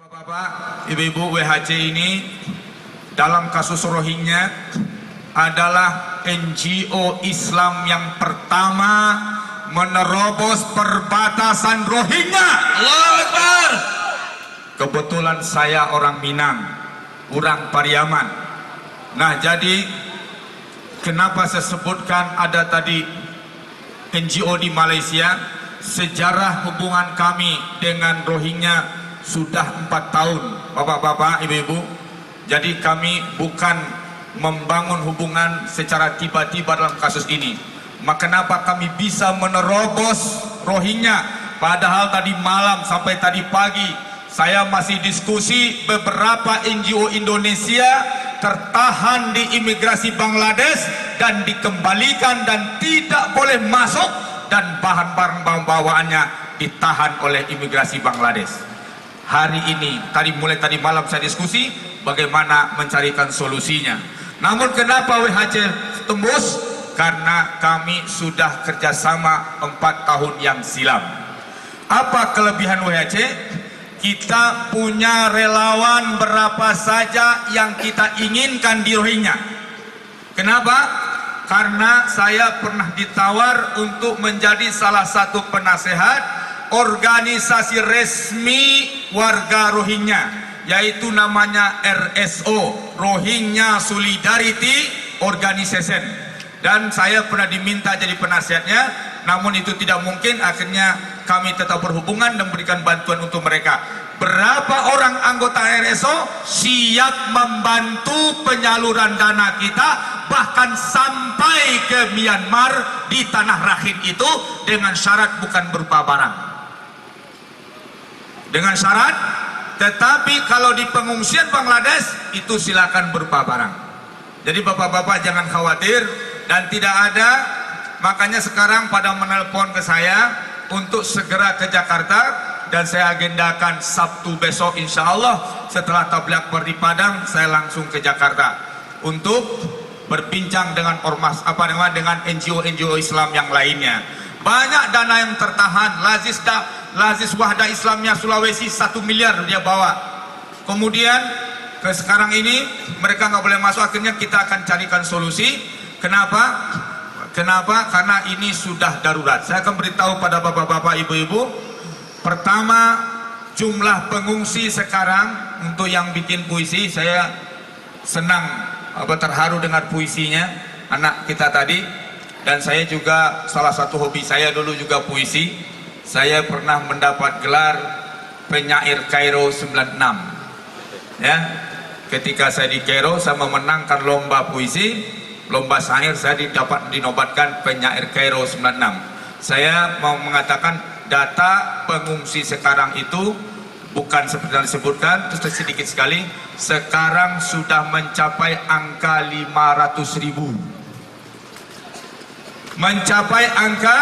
Bapak, Ibu-ibu, WHC ini dalam kasus Rohingya adalah NGO Islam yang pertama menerobos perbatasan Rohingya. Allahu Akbar. Kebetulan saya orang Minang, orang Pariaman. Nah, jadi kenapa saya sebutkan ada tadi NGO di Malaysia? Sejarah hubungan kami dengan Rohingya sudah 4 tahun, bapak-bapak, ibu-ibu. Jadi kami bukan membangun hubungan secara tiba-tiba dalam kasus ini. Maka kenapa kami bisa menerobos Rohingya? Padahal tadi malam sampai tadi pagi saya masih diskusi, beberapa NGO Indonesia tertahan di imigrasi Bangladesh dan dikembalikan dan tidak boleh masuk, dan bahan-bahan bawaannya ditahan oleh imigrasi Bangladesh. Hari ini, mulai tadi malam saya diskusi bagaimana mencarikan solusinya. Namun kenapa WHC tembus? Karena kami sudah kerjasama 4 tahun yang silam. Apa kelebihan WHC? Kita punya relawan berapa saja yang kita inginkan di Rohingya. Kenapa? Karena saya pernah ditawar untuk menjadi salah satu penasehat organisasi resmi warga Rohingya, yaitu namanya RSO, Rohingya Solidarity Organization, dan saya pernah diminta jadi penasihatnya. Namun itu tidak mungkin, akhirnya kami tetap berhubungan dan memberikan bantuan untuk mereka. Berapa orang anggota RSO siap membantu penyaluran dana kita, bahkan sampai ke Myanmar di tanah Rakhine itu, dengan syarat bukan berupa barang, dengan syarat. Tetapi kalau di pengungsian Bangladesh itu silakan berupa barang. Jadi bapak-bapak jangan khawatir, dan tidak ada. Makanya sekarang pada menelpon ke saya untuk segera ke Jakarta, dan saya agendakan Sabtu besok insya Allah setelah tabligh akbar di Padang, saya langsung ke Jakarta untuk berbincang dengan ormas dengan NGO Islam yang lainnya. Banyak dana yang tertahan. Lazis Wahda Islamnya Sulawesi 1 miliar dia bawa. Kemudian ke sekarang ini mereka nggak boleh masuk, akhirnya kita akan carikan solusi. Kenapa? Karena ini sudah darurat. Saya akan beritahu pada bapak-bapak, ibu-ibu. Pertama, jumlah pengungsi sekarang, untuk yang bikin puisi, saya senang terharu dengan puisinya anak kita tadi. Dan saya juga, salah satu hobi saya dulu juga puisi. Saya pernah mendapat gelar penyair Kairo 96. Ya, ketika saya di Kairo, saya memenangkan lomba puisi, lomba syair, saya dinobatkan penyair Kairo 96. Saya mau mengatakan data pengungsi sekarang itu bukan seperti yang disebutkan, terus sedikit sekali, sekarang sudah mencapai angka 500.000. Mencapai angka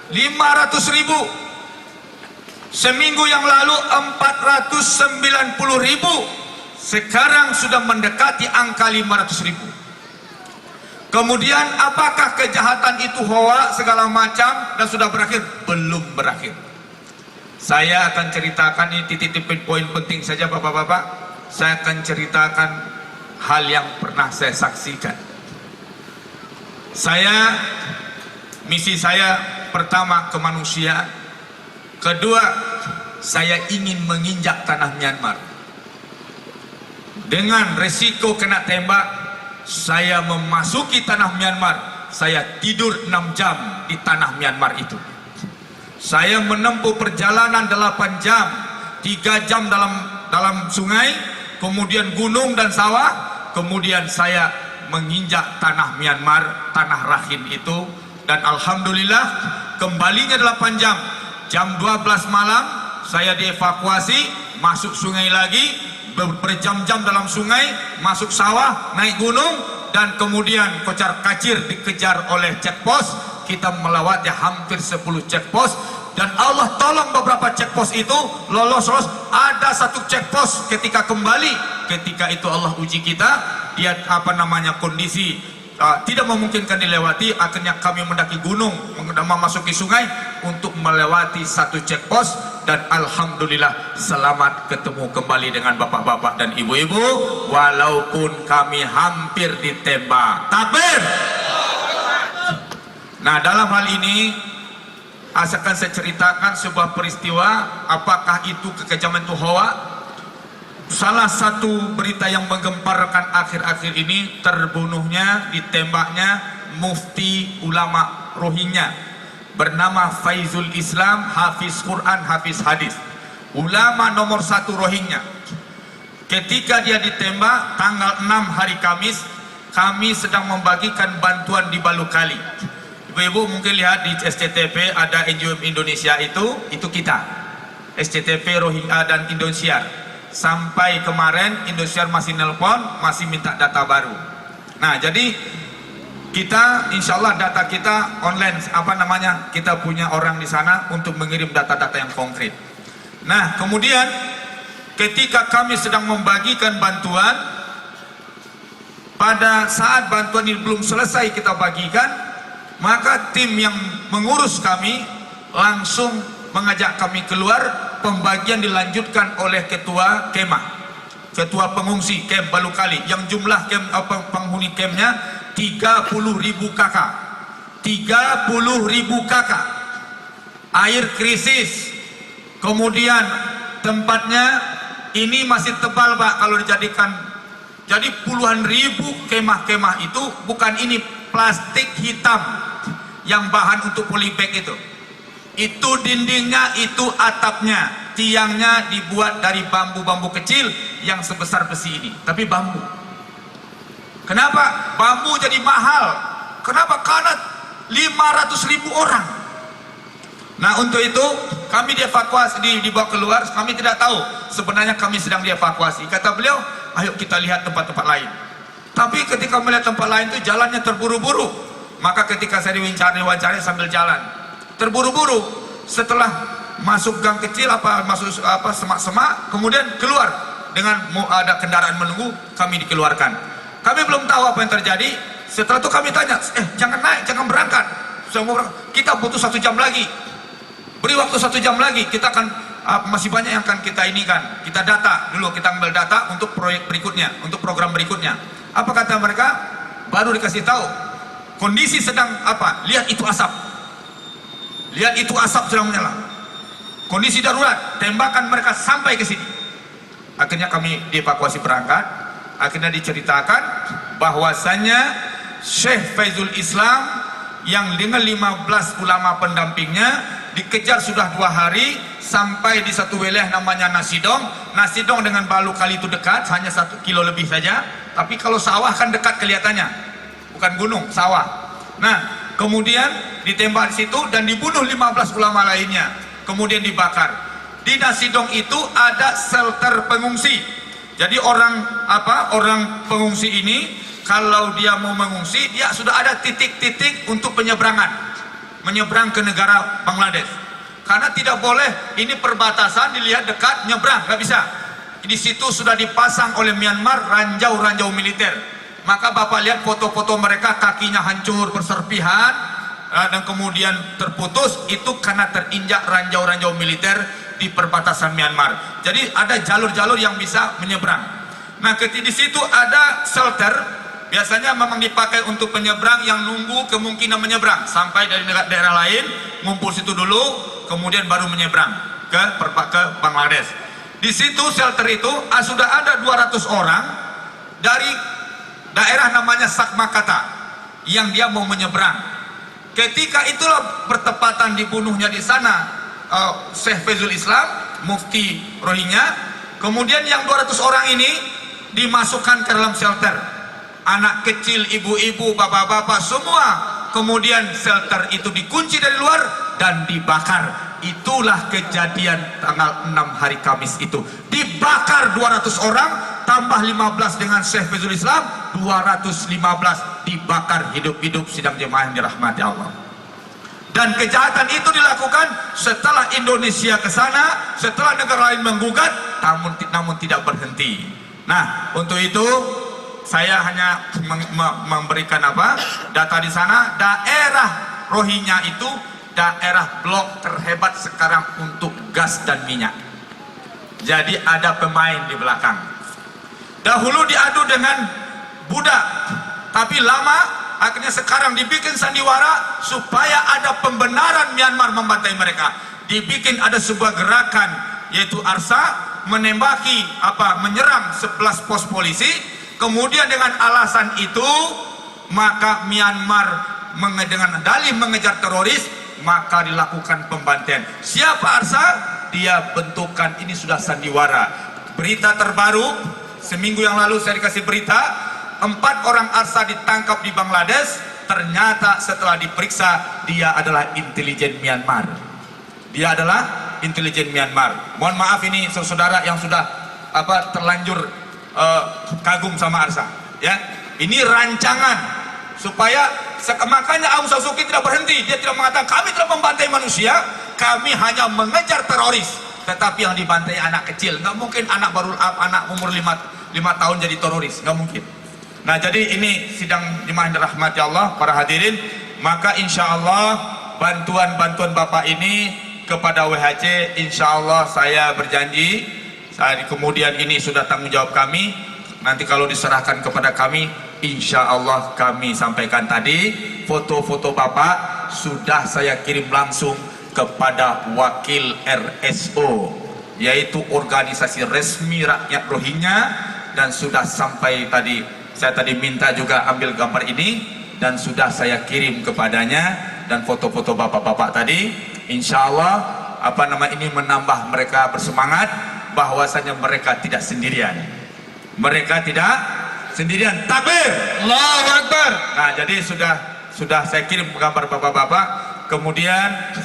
500.000. Seminggu yang lalu 490.000. Sekarang sudah mendekati angka 500.000. Kemudian apakah kejahatan itu hoax segala macam dan sudah berakhir? Belum berakhir. Saya akan ceritakan, ini titik-titik poin penting saja bapak-bapak. Saya akan ceritakan hal yang pernah saya saksikan. Misi saya pertama kemanusiaan, kedua saya ingin menginjak tanah Myanmar. Dengan resiko kena tembak, saya memasuki tanah Myanmar. Saya tidur 6 jam di tanah Myanmar itu. Saya menempuh perjalanan 8 jam, 3 jam dalam sungai, kemudian gunung dan sawah, kemudian saya menginjak tanah Myanmar, tanah Rakhine itu. Dan alhamdulillah kembalinya 8 jam. Jam 12 malam saya dievakuasi, masuk sungai lagi, berjam-jam dalam sungai, masuk sawah, naik gunung, dan kemudian kocar kacir dikejar oleh checkpost. Kita melewati hampir 10 checkpost, dan Allah tolong beberapa checkpost itu lolos. Ada satu checkpost ketika kembali, ketika itu Allah uji kita, dia kondisi tidak memungkinkan dilewati. Akhirnya kami mendaki gunung, memasuki sungai untuk melewati satu checkpost, dan alhamdulillah selamat ketemu kembali dengan bapak-bapak dan ibu-ibu walaupun kami hampir ditembak. Takbir. Nah, dalam hal ini akan saya ceritakan sebuah peristiwa. Apakah itu kekejaman itu hoak? Salah satu berita yang menggemparkan akhir-akhir ini, terbunuhnya, ditembaknya mufti ulama Rohingya bernama Faizul Islam, hafiz Quran, hafiz hadis, ulama nomor 1 Rohingya. Ketika dia ditembak tanggal 6 hari Kamis, kami sedang membagikan bantuan di Balukali. Ibu-ibu mungkin lihat di SCTV ada NGO Indonesia, itu kita SCTV Rohingya dan Indosiar. Sampai kemarin Indosiar masih nelpon, masih minta data baru. Nah, jadi kita insya Allah data kita online, kita punya orang di sana untuk mengirim data-data yang konkret. Nah, kemudian ketika kami sedang membagikan bantuan, pada saat bantuan ini belum selesai kita bagikan, maka tim yang mengurus kami langsung mengajak kami keluar. Pembagian dilanjutkan oleh ketua kemah, ketua pengungsi kem Balukali, yang jumlah penghuni kemnya 30.000 kakak. 30.000 kakak. Air krisis. Kemudian tempatnya ini masih tebal, Pak, kalau dijadikan. Jadi puluhan ribu kemah-kemah itu bukan ini plastik hitam yang bahan untuk polybag itu. Itu dindingnya, itu atapnya, tiangnya dibuat dari bambu-bambu kecil yang sebesar besi ini, tapi bambu. Kenapa bambu jadi mahal? Kenapa? Karena 500.000 orang. Nah, untuk itu kami dievakuasi, dibawa keluar. Kami tidak tahu sebenarnya kami sedang dievakuasi. Kata beliau, ayo kita lihat tempat-tempat lain. Tapi ketika melihat tempat lain itu jalannya terburu-buru. Maka ketika saya diwawancara sambil jalan, terburu-buru, setelah masuk gang kecil masuk semak-semak, kemudian keluar dengan ada kendaraan menunggu, kami dikeluarkan. Kami belum tahu apa yang terjadi. Setelah itu kami tanya, jangan naik, jangan berangkat, kita butuh 1 jam lagi, beri waktu 1 jam lagi, kita akan masih banyak yang akan kita kita data dulu, kita ambil data untuk proyek berikutnya, untuk program berikutnya. Apa kata mereka? Baru dikasih tahu kondisi sedang lihat itu asap. Lihat itu asap sedang menyala. Kondisi darurat, tembakan mereka sampai ke sini. Akhirnya kami dievakuasi berangkat. Akhirnya diceritakan bahwasanya Syekh Faizul Islam yang dengan 15 ulama pendampingnya dikejar sudah 2 hari sampai di satu wilayah namanya Nasidong. Nasidong dengan Balukali itu dekat, hanya 1 kilo lebih saja. Tapi kalau sawah kan dekat kelihatannya, bukan gunung, sawah. Nah, kemudian ditembak di situ dan dibunuh 15 ulama lainnya. Kemudian dibakar. Di Nasidong itu ada shelter pengungsi. Jadi orang pengungsi ini kalau dia mau mengungsi, dia sudah ada titik-titik untuk penyeberangan, menyeberang ke negara Bangladesh. Karena tidak boleh, ini perbatasan dilihat dekat, nyebrang nggak bisa. Di situ sudah dipasang oleh Myanmar ranjau-ranjau militer. Maka Bapak lihat foto-foto mereka, kakinya hancur berserpihan dan kemudian terputus, itu karena terinjak ranjau-ranjau militer di perbatasan Myanmar. Jadi ada jalur-jalur yang bisa menyeberang. Nah, di situ ada shelter, biasanya memang dipakai untuk penyeberang yang nunggu kemungkinan menyeberang sampai dari daerah lain, ngumpul situ dulu, kemudian baru menyeberang ke Bangladesh. Di situ shelter itu sudah ada 200 orang dari daerah namanya Sakmakata yang dia mau menyeberang. Ketika itulah bertepatan dibunuhnya di sana Syekh Faizul Islam, mufti Rohingya. Kemudian yang 200 orang ini dimasukkan ke dalam shelter. Anak kecil, ibu-ibu, bapak-bapak, semua. Kemudian shelter itu dikunci dari luar dan dibakar. Itulah kejadian tanggal 6 hari Kamis itu. Dibakar 200 orang, tambah 15 dengan Syekh Faizul Islam, 215 dibakar hidup-hidup sidang jemaah yang dirahmati Allah. Dan kejahatan itu dilakukan setelah Indonesia ke sana, setelah negara lain menggugat, namun tidak berhenti. Nah, untuk itu saya hanya memberikan data di sana. Daerah Rohingya itu daerah blok terhebat sekarang untuk gas dan minyak. Jadi ada pemain di belakang. Dahulu diadu dengan budak, tapi lama akhirnya sekarang dibikin sandiwara supaya ada pembenaran Myanmar membantai mereka. Dibikin ada sebuah gerakan yaitu ARSA menyerang 11 pos polisi. Kemudian dengan alasan itu maka Myanmar dengan dalih mengejar teroris, maka dilakukan pembantaian. Siapa ARSA? Dia bentukan, ini sudah sandiwara. Berita terbaru seminggu yang lalu saya dikasih berita 4 orang ARSA ditangkap di Bangladesh. Ternyata setelah diperiksa dia adalah intelijen Myanmar. Dia adalah intelijen Myanmar. Mohon maaf ini saudara yang sudah terlanjur kagum sama ARSA, ya. Ini rancangan supaya makanya Aung San Suu Kyi tidak berhenti. Dia tidak mengatakan kami tidak membantai manusia, kami hanya mengejar teroris. Tetapi yang dibantai anak kecil. Nggak mungkin anak umur 5 tahun jadi teroris, nggak mungkin. Nah, jadi ini sidang jemaah yang dirahmati Allah, para hadirin. Maka insya Allah bantuan Bapak ini kepada WHC, insya Allah saya berjanji, kemudian ini sudah tanggung jawab kami. Nanti kalau diserahkan kepada kami, insya Allah kami sampaikan tadi, foto-foto Bapak sudah saya kirim langsung kepada wakil RSO, yaitu organisasi resmi rakyat Rohingya, dan sudah sampai tadi. Saya tadi minta juga ambil gambar ini dan sudah saya kirim kepadanya, dan foto-foto bapak-bapak tadi. Insya Allah ini menambah mereka bersemangat bahwasanya mereka tidak sendirian. Mereka tidak sendirian. Takbir, Allahu Akbar. Nah, jadi sudah saya kirim gambar bapak-bapak. Kemudian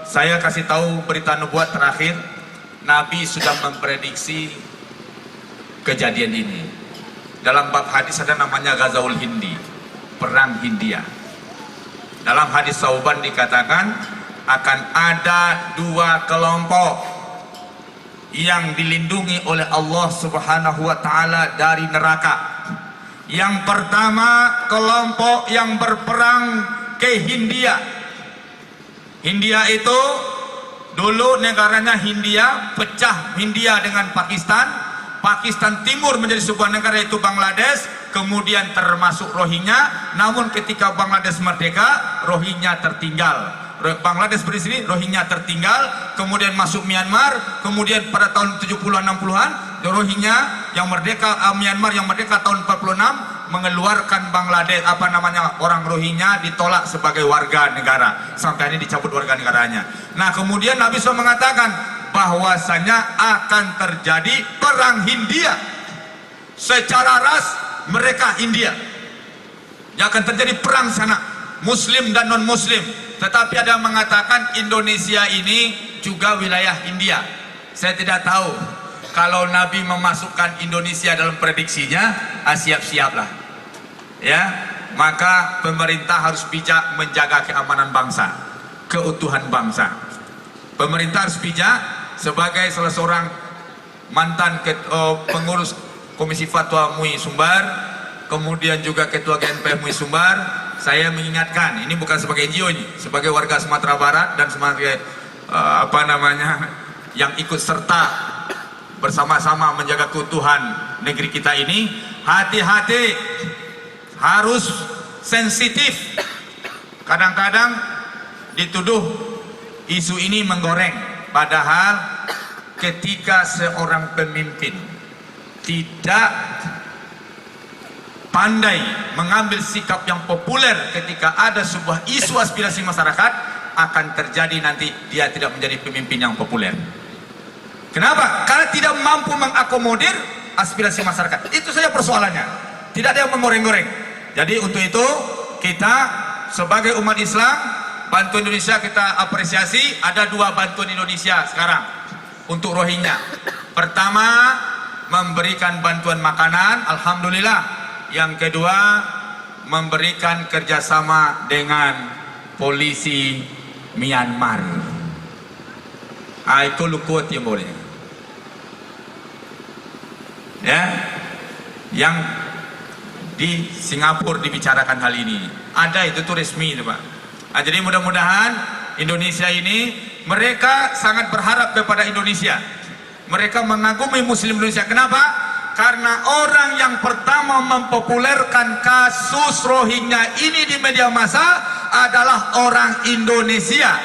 saya kasih tahu berita nubuat terakhir. Nabi sudah memprediksi kejadian ini. Dalam bab hadis ada namanya Ghazawul Hindi, perang Hindia. Dalam hadis Sauban dikatakan akan ada 2 kelompok yang dilindungi oleh Allah Subhanahu wa taala dari neraka. Yang pertama, kelompok yang berperang ke Hindia. Hindia itu dulu negaranya Hindia, pecah Hindia dengan Pakistan. Pakistan Timur menjadi sebuah negara yaitu Bangladesh, kemudian termasuk Rohingya. Namun ketika Bangladesh merdeka, Rohingya tertinggal. Bangladesh berdiri, Rohingya tertinggal, kemudian masuk Myanmar, kemudian pada tahun 70-an 60-an Rohingya yang merdeka, Myanmar yang merdeka tahun 46 mengeluarkan Bangladesh orang Rohingya ditolak sebagai warga negara, sampai ini dicabut warga negaranya. Nah, kemudian Nabi SAW mengatakan bahwasanya akan terjadi perang Hindia. Secara ras mereka India, akan terjadi perang sana, Muslim dan non Muslim. Tetapi ada yang mengatakan Indonesia ini juga wilayah India. Saya tidak tahu. Kalau Nabi memasukkan Indonesia dalam prediksinya, siap-siaplah. Ya, maka pemerintah harus bijak menjaga keamanan bangsa, keutuhan bangsa. Pemerintah harus bijak sebagai salah seorang mantan pengurus Komisi Fatwa MUI Sumbar, kemudian juga Ketua GNPF MUI Sumbar. Saya mengingatkan, ini bukan sebagai NGO, ini sebagai warga Sumatera Barat dan sebagai yang ikut serta bersama-sama menjaga keutuhan negeri kita ini. Hati-hati, harus sensitif. Kadang-kadang dituduh isu ini menggoreng, padahal ketika seorang pemimpin tidak pandai mengambil sikap yang populer ketika ada sebuah isu aspirasi masyarakat, akan terjadi nanti dia tidak menjadi pemimpin yang populer. Kenapa? Karena tidak mampu mengakomodir aspirasi masyarakat. Itu saja persoalannya. Tidak ada yang menggoreng-goreng. Jadi untuk itu kita sebagai umat Islam, bantuan Indonesia kita apresiasi. Ada 2 bantuan Indonesia sekarang untuk Rohingya. Pertama, memberikan bantuan makanan, alhamdulillah. Yang kedua, memberikan kerjasama dengan polisi Myanmar. Itu lukut yang boleh. Ya, yang di Singapura dibicarakan hal ini. Ada itu tuh resmi, Pak. Nah, jadi mudah-mudahan Indonesia ini, mereka sangat berharap kepada Indonesia. Mereka mengagumi Muslim Indonesia. Kenapa? Karena orang yang pertama mempopulerkan kasus Rohingya ini di media massa adalah orang Indonesia.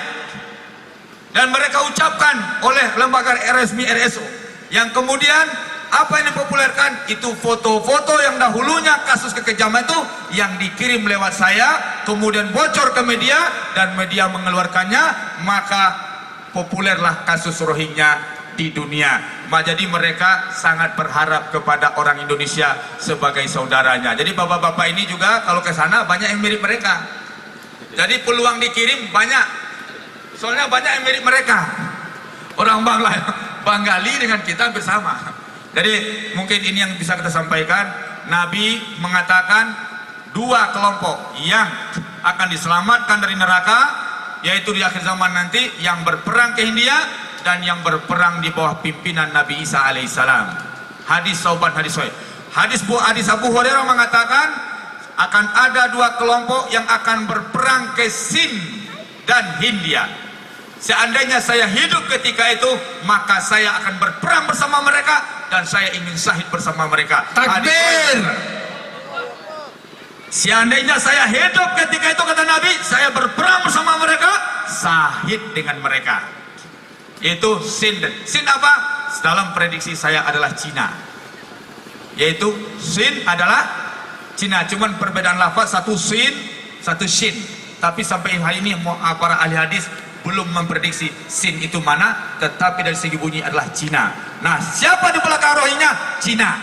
Dan mereka ucapkan oleh lembaga resmi RSO. Yang kemudian apa yang dipopulerkan? Itu foto-foto yang dahulunya kasus kekejaman itu yang dikirim lewat saya, kemudian bocor ke media, dan media mengeluarkannya, maka populerlah kasus Rohingya di dunia. Jadi mereka sangat berharap kepada orang Indonesia sebagai saudaranya. Jadi bapak-bapak ini juga kalau ke sana banyak yang mirip mereka. Jadi peluang dikirim banyak. Soalnya banyak yang mirip mereka. Orang Bengali dengan kita bersama. Jadi mungkin ini yang bisa kita sampaikan. Nabi mengatakan dua kelompok yang akan diselamatkan dari neraka, yaitu di akhir zaman nanti yang berperang ke India dan yang berperang di bawah pimpinan Nabi Isa alaihissalam. Hadis Sauban, hadis Sahih. Hadis Abu Hurairah mengatakan akan ada dua kelompok yang akan berperang ke Sind dan Hindia. Seandainya saya hidup ketika itu, maka saya akan berperang bersama mereka dan saya ingin syahid bersama mereka. Takbir. Seandainya saya hidup ketika itu, kata Nabi, saya berperang bersama mereka, syahid dengan mereka. Itu Sind. Sind apa? Dalam prediksi saya adalah Cina. Yaitu Sind adalah Cina. Cuman perbedaan lafaz, satu Sin, satu Shin. Tapi sampai hari ini para ahli hadis belum memprediksi Sin itu mana, tetapi dari segi bunyi adalah Cina. Nah, siapa di belakang Rohingya? Cina.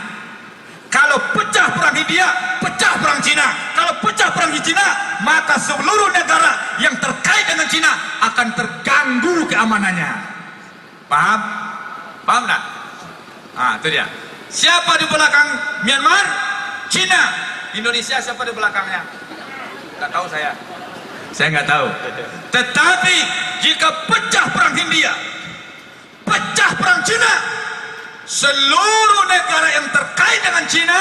Kalau pecah perang India, pecah perang Cina. Kalau pecah perang di Cina, maka seluruh negara yang terkait dengan Cina akan terganggu keamanannya. Paham? Paham nggak? Nah, itu dia. Siapa di belakang Myanmar? Cina. Indonesia siapa di belakangnya? Nggak tahu saya. Saya nggak tahu. Tetapi jika pecah perang India, pecah perang Cina, seluruh negara yang terkait dengan Cina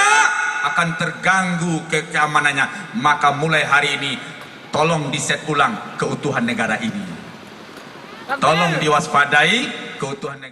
akan terganggu keamanannya. Maka mulai hari ini tolong diset ulang keutuhan negara ini. Tolong diwaspadai keutuhan negara.